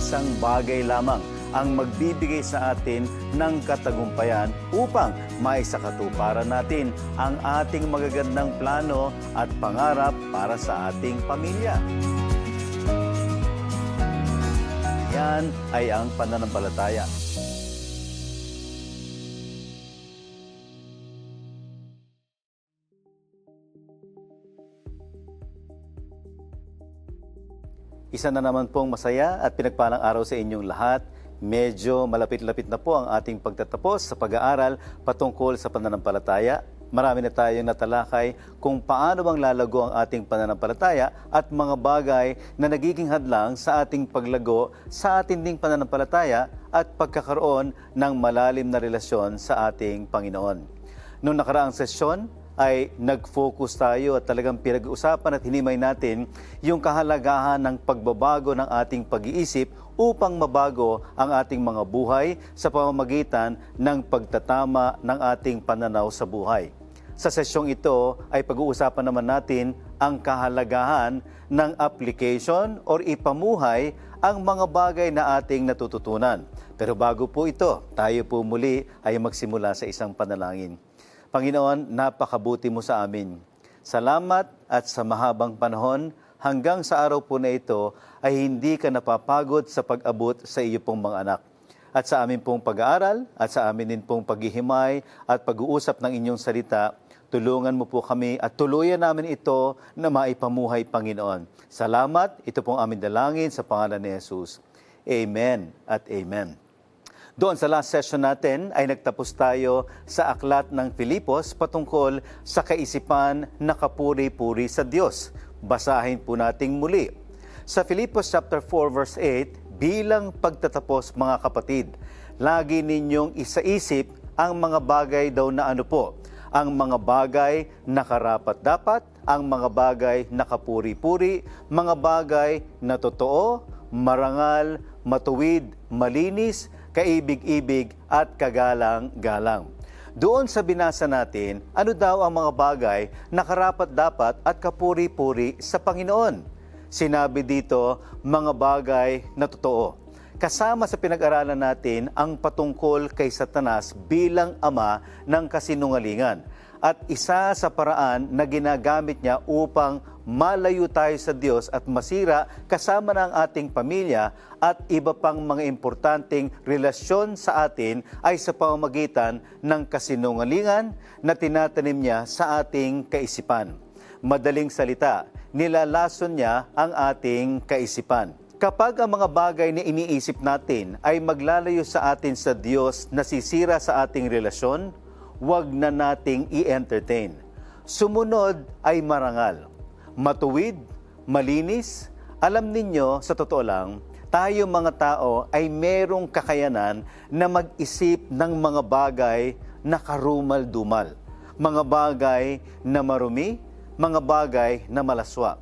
isang bagay lamang ang magbibigay sa atin ng katagumpayan upang maisakatuparan natin ang ating magagandang plano at pangarap para sa ating pamilya. Yan ay ang pananampalataya. Isa na naman pong masaya at pinagpalang araw sa inyong lahat. Medyo malapit-lapit na po ang ating pagtatapos sa pag-aaral patungkol sa pananampalataya. Marami na tayong natalakay kung paano bang lalago ang ating pananampalataya at mga bagay na nagiging hadlang sa ating paglago sa ating ding pananampalataya at pagkakaroon ng malalim na relasyon sa ating Panginoon. Noong nakaraang sesyon, ay nag-focus tayo at talagang pinag-uusapan at hinimay natin yung kahalagahan ng pagbabago ng ating pag-iisip upang mabago ang ating mga buhay sa pamamagitan ng pagtatama ng ating pananaw sa buhay. Sa sesyong ito ay pag-uusapan naman natin ang kahalagahan ng application or ipamuhay ang mga bagay na ating natututunan. Pero bago po ito, tayo po muli ay magsimula sa isang panalangin. Panginoon, napakabuti mo sa amin. Salamat at sa mahabang panahon, hanggang sa araw po na ito ay hindi ka napapagod sa pag-abot sa iyo pong mga anak. At sa amin pong pag-aaral at sa amin din pong paghihimay at pag-uusap ng inyong salita, tulungan mo po kami at tuluyan namin ito na maipamuhay, Panginoon. Salamat, ito pong aming dalangin sa pangalan ni Jesus. Amen at amen. Doon sa last session natin ay nagtapos tayo sa aklat ng Filipos patungkol sa kaisipan na kapuri-puri sa Diyos. Basahin po nating muli. Sa Filipos chapter 4 verse 8, bilang pagtatapos mga kapatid, lagi ninyong isaisip ang mga bagay daw na ano po, ang mga bagay na karapat-dapat, ang mga bagay na kapuri-puri, mga bagay na totoo, marangal, matuwid, malinis, kaibig-ibig at kagalang-galang. Doon sa binasa natin, ano daw ang mga bagay na karapat-dapat at kapuri-puri sa Panginoon? Sinabi dito, mga bagay na totoo. Kasama sa pinag-aralan natin ang patungkol kay Satanas bilang ama ng kasinungalingan. At isa sa paraan na ginagamit niya upang malayo tayo sa Diyos at masira kasama ng ating pamilya at iba pang mga importanteng relasyon sa atin ay sa pamamagitan ng kasinungalingan na tinatanim niya sa ating kaisipan. Madaling salita, nilalason niya ang ating kaisipan. Kapag ang mga bagay na iniisip natin ay maglalayo sa atin sa Diyos, nasisira sa ating relasyon, huwag na nating i-entertain. Sumunod ay marangal, matuwid, malinis. Alam ninyo, sa totoo lang, tayo mga tao ay merong kakayanan na mag-isip ng mga bagay na karumal-dumal. Mga bagay na marumi, mga bagay na malaswa.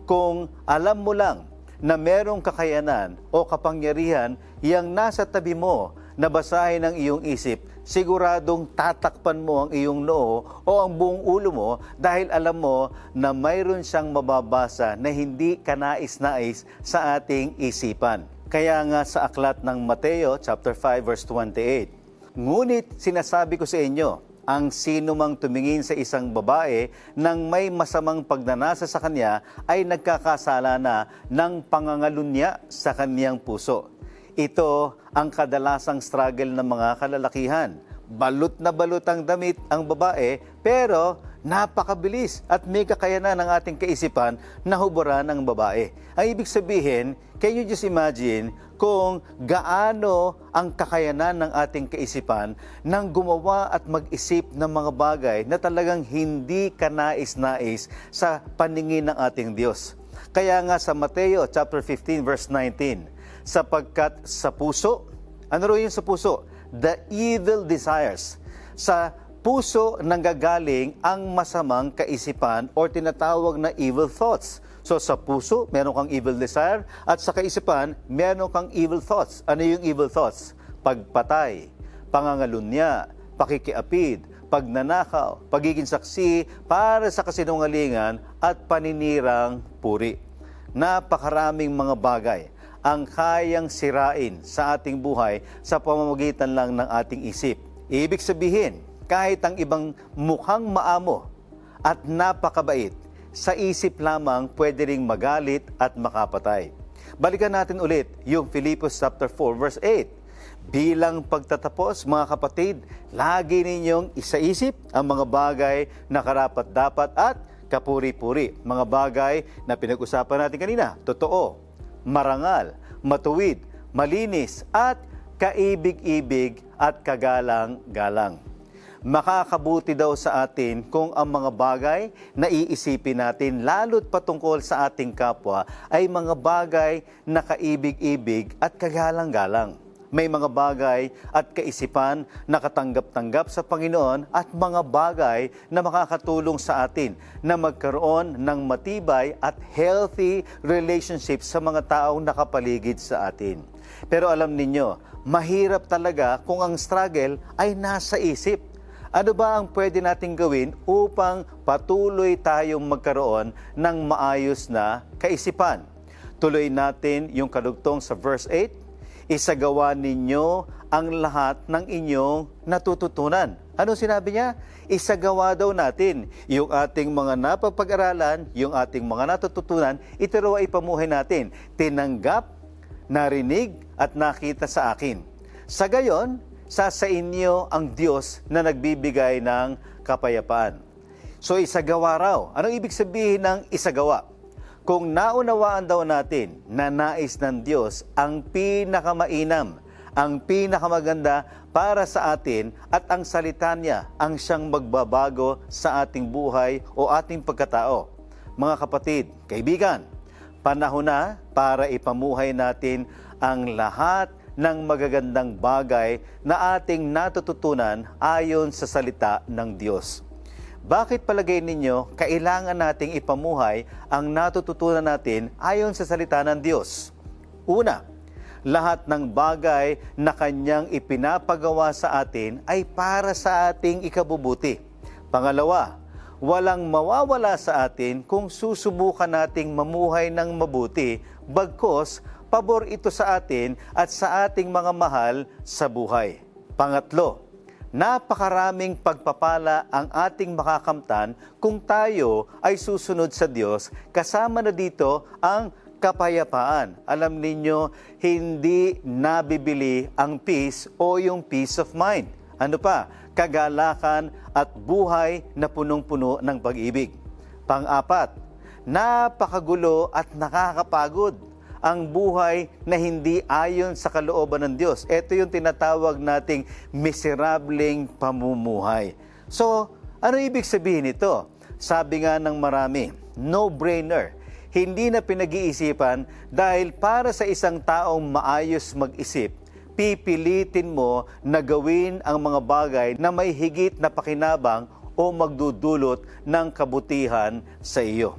Kung alam mo lang na merong kakayanan o kapangyarihan yang nasa tabi mo na basahin ang iyong isip, siguradong tatakpan mo ang iyong noo o ang buong ulo mo dahil alam mo na mayroon siyang mababasa na hindi kanais-nais sa ating isipan. Kaya nga sa aklat ng Mateo chapter 5 verse 28, ngunit sinasabi ko sa inyo, ang sino mang tumingin sa isang babae nang may masamang pagnanasa sa kanya ay nagkakasala na ng pangangalunya sa kaniyang puso. Ito ang kadalasang struggle ng mga kalalakihan. Balot na balot ang damit ang babae, pero napakabilis at may kakayanan ng ating kaisipan na huburan ang babae. Ang ibig sabihin, can you just imagine kung gaano ang kakayanan ng ating kaisipan nang gumawa at mag-isip ng mga bagay na talagang hindi kanais-nais sa paningin ng ating Diyos. Kaya nga sa Mateo chapter 15 verse 19, sapagkat sa puso, ano rin yung sa puso? The evil desires. Sa puso nanggagaling ang masamang kaisipan o tinatawag na evil thoughts. So sa puso, meron kang evil desire at sa kaisipan, meron kang evil thoughts. Ano yung evil thoughts? Pagpatay, pangangalunya, pakikiapid, pagnanakaw, pagiging saksi para sa kasinungalingan at paninirang puri. Napakaraming mga bagay. ang kayang sirain sa ating buhay sa pamamagitan lang ng ating isip. Ibig sabihin, kahit ang ibang mukhang maamo at napakabait, sa isip lamang pwede ring magalit at makapatay. Balikan natin ulit yung Filipos chapter 4 verse 8. Bilang pagtatapos, mga kapatid, lagi ninyong isaisip ang mga bagay na karapat-dapat at kapuri-puri. Mga bagay na pinag-usapan natin kanina, totoo, marangal, matuwid, malinis, at kaibig-ibig at kagalang-galang. Makakabuti daw sa atin kung ang mga bagay na iisipin natin lalo't patungkol sa ating kapwa ay mga bagay na kaibig-ibig at kagalang-galang. May mga bagay at kaisipan na katanggap-tanggap sa Panginoon at mga bagay na makakatulong sa atin na magkaroon ng matibay at healthy relationship sa mga taong nakapaligid sa atin. Pero alam ninyo, mahirap talaga kung ang struggle ay nasa isip. Ano ba ang pwede nating gawin upang patuloy tayong magkaroon ng maayos na kaisipan? Tuloy natin yung kadugtong sa verse 8. Isagawa ninyo ang lahat ng inyong natututunan. Ano sinabi niya? Isagawa daw natin yung ating mga napapag-aralan, yung ating mga natututunan, ito raw ay pamuhay natin. Tinanggap, narinig, at nakita sa akin. Sa gayon, sa inyo ang Diyos na nagbibigay ng kapayapaan. So isagawa raw. Anong ibig sabihin ng isagawa? Kung naunawaan daw natin na nais ng Diyos ang pinakamainam, ang pinakamaganda para sa atin at ang salita niya ang siyang magbabago sa ating buhay o ating pagkatao. Mga kapatid, kaibigan, panahon na para ipamuhay natin ang lahat ng magagandang bagay na ating natututunan ayon sa salita ng Diyos. Bakit palagay ninyo kailangan nating ipamuhay ang natututunan natin ayon sa salita ng Diyos? Una, lahat ng bagay na Kanyang ipinapagawa sa atin ay para sa ating ikabubuti. Pangalawa, walang mawawala sa atin kung susubukan nating mamuhay ng mabuti, bagkos pabor ito sa atin at sa ating mga mahal sa buhay. Pangatlo, napakaraming pagpapala ang ating makakamtan kung tayo ay susunod sa Diyos, kasama na dito ang kapayapaan. Alam ninyo, hindi nabibili ang peace o yung peace of mind. Ano pa? Kagalakan at buhay na punong-puno ng pag-ibig. Pang-apat, napakagulo at nakakapagod ang buhay na hindi ayon sa kalooban ng Diyos. Ito yung tinatawag nating miserableng pamumuhay. So, ano ibig sabihin ito? Sabi nga ng marami, no-brainer. Hindi na pinag-iisipan dahil para sa isang taong maayos mag-isip, pipilitin mo na gawin ang mga bagay na may higit na pakinabang o magdudulot ng kabutihan sa iyo.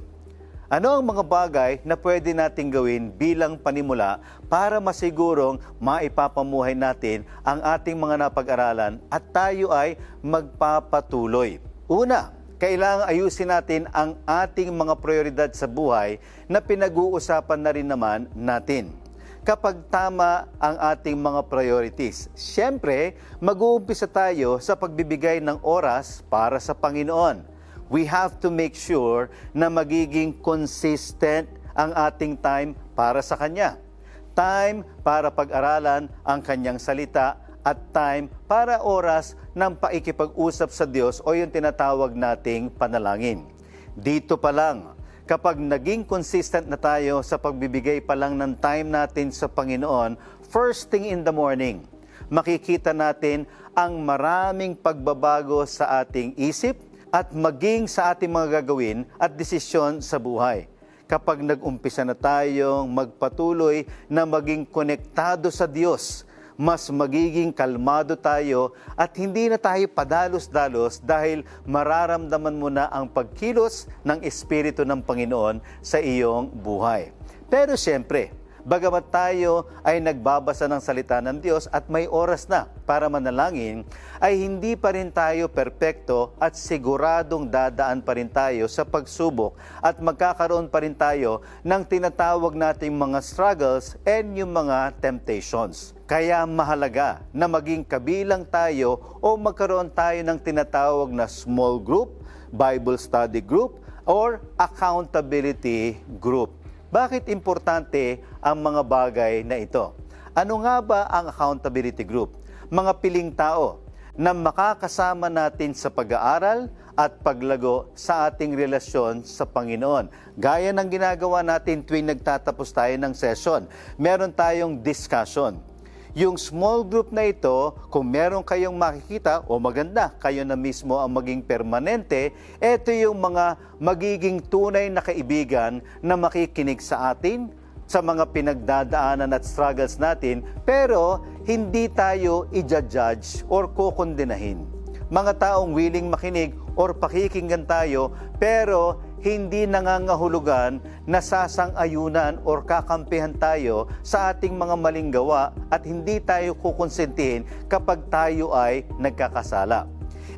Ano ang mga bagay na pwede nating gawin bilang panimula para masigurong maipapamuhay natin ang ating mga napag-aralan at tayo ay magpapatuloy? Una, kailangang ayusin natin ang ating mga prioridad sa buhay na pinag-uusapan na rin naman natin. Kapag tama ang ating mga priorities, siyempre, mag-uumpisa tayo sa pagbibigay ng oras para sa Panginoon. We have to make sure na magiging consistent ang ating time para sa Kanya. Time para pag-aralan ang Kanyang salita at time para oras ng paikipag-usap sa Diyos o yung tinatawag nating panalangin. Dito pa lang, kapag naging consistent na tayo sa pagbibigay pa lang ng time natin sa Panginoon, first thing in the morning, makikita natin ang maraming pagbabago sa ating isip, at maging sa ating mga gagawin at desisyon sa buhay. Kapag nag-umpisa na tayong magpatuloy na maging konektado sa Diyos, mas magiging kalmado tayo at hindi na tayo padalos-dalos dahil mararamdaman mo na ang pagkilos ng Espiritu ng Panginoon sa iyong buhay. Pero siyempre, Bagamat tayo ay nagbabasa ng salita ng Diyos at may oras na para manalangin, ay hindi pa rin tayo perpekto at siguradong dadaan pa rin tayo sa pagsubok at magkakaroon pa rin tayo ng tinatawag nating mga struggles and yung mga temptations. Kaya mahalaga na maging kabilang tayo o magkaroon tayo ng tinatawag na small group, Bible study group, or accountability group. Bakit importante ang mga bagay na ito? Ano nga ba ang accountability group? Mga piling tao na makakasama natin sa pag-aaral at paglago sa ating relasyon sa Panginoon. Gaya ng ginagawa natin tuwing nagtatapos tayo ng session, meron tayong discussion. Yung small group na ito, kung meron kayong makikita o maganda, kayo na mismo ang maging permanente, ito yung mga magiging tunay na kaibigan na makikinig sa atin, sa mga pinagdadaanan at struggles natin, pero hindi tayo i-judge or kukondenahin. Mga taong willing makinig or pakikinggan tayo, pero hindi nangangahulugan na sasang-ayunan or kakampihan tayo sa ating mga maling gawa at hindi tayo kukonsentihin kapag tayo ay nagkakasala.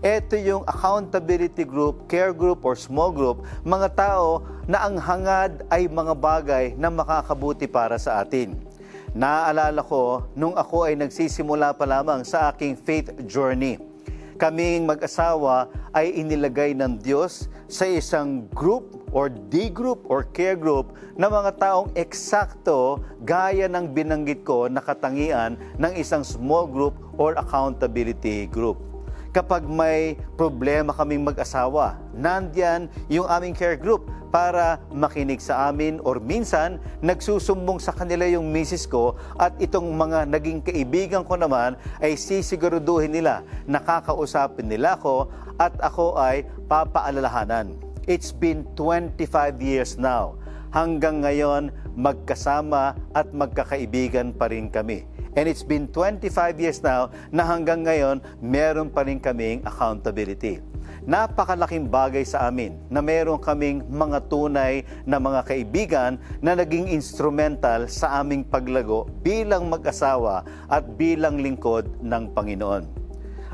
Ito yung accountability group, care group, or small group, mga tao na ang hangad ay mga bagay na makakabuti para sa atin. Naaalala ko nung ako ay nagsisimula pa lamang sa aking faith journey. Kaming mag-asawa ay inilagay ng Diyos sa isang group or D group or care group na mga taong eksakto gaya ng binanggit ko na katangian ng isang small group or accountability group. Kapag may problema kaming mag-asawa, nandyan yung aming care group para makinig sa amin or minsan nagsusumbong sa kanila yung misis ko at itong mga naging kaibigan ko naman ay sisiguraduhin nila, nakakausapin nila ako at ako ay papaalalahanan. It's been 25 years now. Hanggang ngayon, magkasama at magkakaibigan pa rin kami. And it's been 25 years now na hanggang ngayon, meron pa rin kaming accountability. Napakalaking bagay sa amin na meron kaming mga tunay na mga kaibigan na naging instrumental sa aming paglago bilang mag-asawa at bilang lingkod ng Panginoon.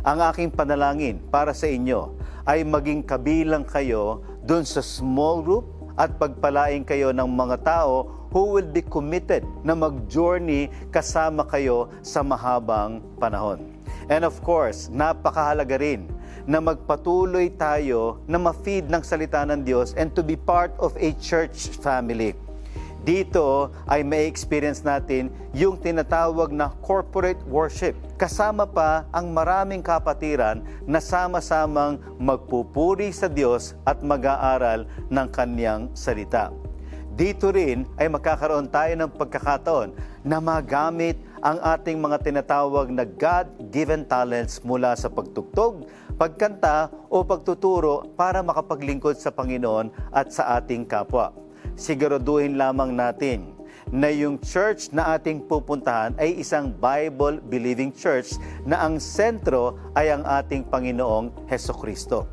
Ang aking panalangin para sa inyo ay maging kabilang kayo dun sa small group at pagpalain kayo ng mga tao who will be committed na mag-journey kasama kayo sa mahabang panahon. And of course, napakahalaga rin na magpatuloy tayo na ma-feed ng salita ng Diyos and to be part of a church family. Dito ay may experience natin yung tinatawag na corporate worship. Kasama pa ang maraming kapatiran na sama-samang magpupuri sa Diyos at mag-aaral ng Kanyang salita. Dito rin ay magkakaroon tayo ng pagkakataon na magamit ang ating mga tinatawag na God-given talents mula sa pagtugtog, pagkanta o pagtuturo para makapaglingkod sa Panginoon at sa ating kapwa. Siguraduhin lamang natin na yung church na ating pupuntahan ay isang Bible-believing church na ang sentro ay ang ating Panginoong Hesukristo.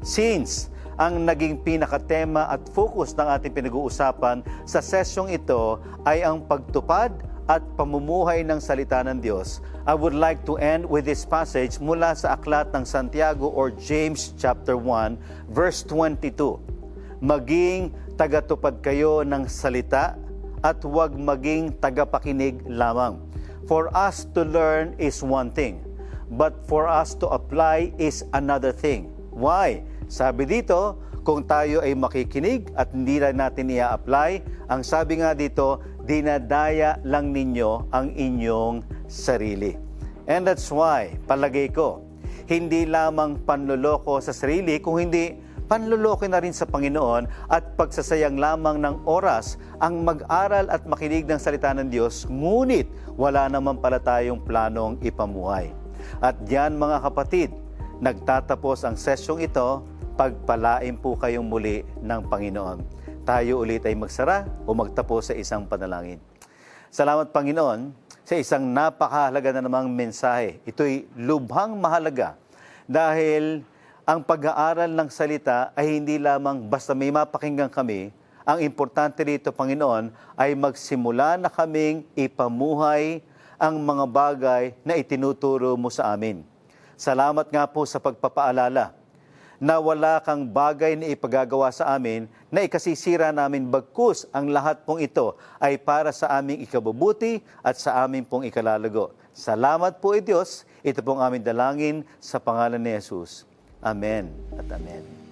Since ang naging pinakatema at focus ng ating pinag-uusapan sa sesyong ito ay ang pagtupad at pamumuhay ng salita ng Diyos, I would like to end with this passage mula sa aklat ng Santiago or James chapter 1 verse 22. Maging tagatupad kayo ng salita at huwag maging tagapakinig lamang. For us to learn is one thing, but for us to apply is another thing. Why? Sabi dito, kung tayo ay makikinig at hindi lang natin i-apply, ang sabi nga dito, dinadaya lang ninyo ang inyong sarili. And that's why, palagay ko, hindi lamang panloloko sa sarili, kung hindi panloloko na rin sa Panginoon at pagsasayang lamang ng oras ang mag-aral at makinig ng salita ng Diyos, ngunit wala naman pala tayong planong ipamuhay. At diyan mga kapatid, nagtatapos ang sesyong ito, pagpalain po kayong muli ng Panginoon. Tayo ulit ay magsara o magtapos sa isang panalangin. Salamat Panginoon sa isang napakahalaga na namang mensahe. Ito'y lubhang mahalaga dahil ang pag-aaral ng salita ay hindi lamang basta may mapakinggan kami Ang importante rito, Panginoon, ay magsimula na kaming ipamuhay ang mga bagay na itinuturo mo sa amin. Salamat nga po sa pagpapaalala na wala kang bagay na ipagagawa sa amin na ikasisira namin, bagkus ang lahat pong ito ay para sa aming ikabubuti at sa aming pong ikalalago. Salamat po, Diyos. Ito pong aming dalangin sa pangalan ni Jesus. Amen at amen.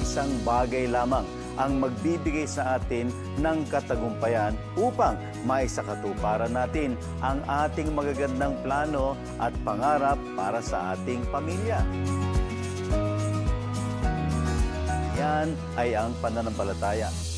Isang bagay lamang ang magbibigay sa atin ng katagumpayan upang maisakatuparan natin ang ating magagandang plano at pangarap para sa ating pamilya. Yan ay ang pananampalataya.